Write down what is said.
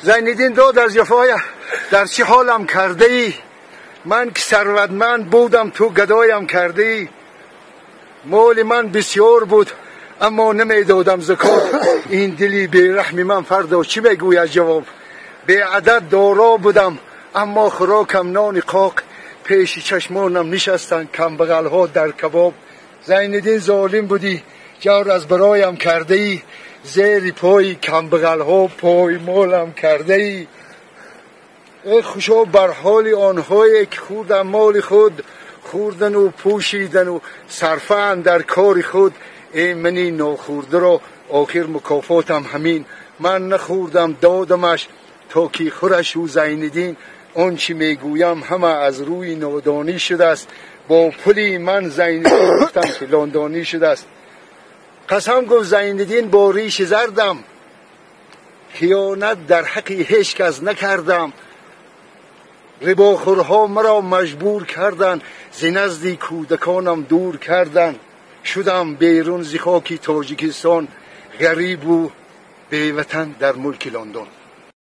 زینالدین داد از یفای در چه حالم کرده ای؟ من که ثروتمند بودم تو گدایم کرده ای. مال من بسیار بود اما نمیدادم زکات. این دلی بیرحمی من فردا چی میگوید جواب؟ به عدد دارا بودم اما خوراکم نان قاق. پیش چشمانم نشستن کم بغل ها در کباب. زینالدین ظالم بودی جور از برایم کرده ای. زیر پای کم بغل ها پای مالم کرده ای. ای خوشا بر حال آنهایی که خوردن مال خود، خوردن و پوشیدن و صرفن در کار خود. ای منی ناخورده را آخر مکافاتم همین. من نخوردم دادمش تا کی خورش او زینالدین. آنچه میگویم همه از روی نادانی شده است. با پلی من زینالدین گفتم که لاندانی شده است. قسم گفت زینالدین با ریش زردم، خیانت در حق هیچ کس نکردم. رباخورها مرا مجبور کردن، ز نزد کودکانم دور کردن. شدم بیرون ز خاک تاجیکستان، غریب و بی وطن در ملک لندن.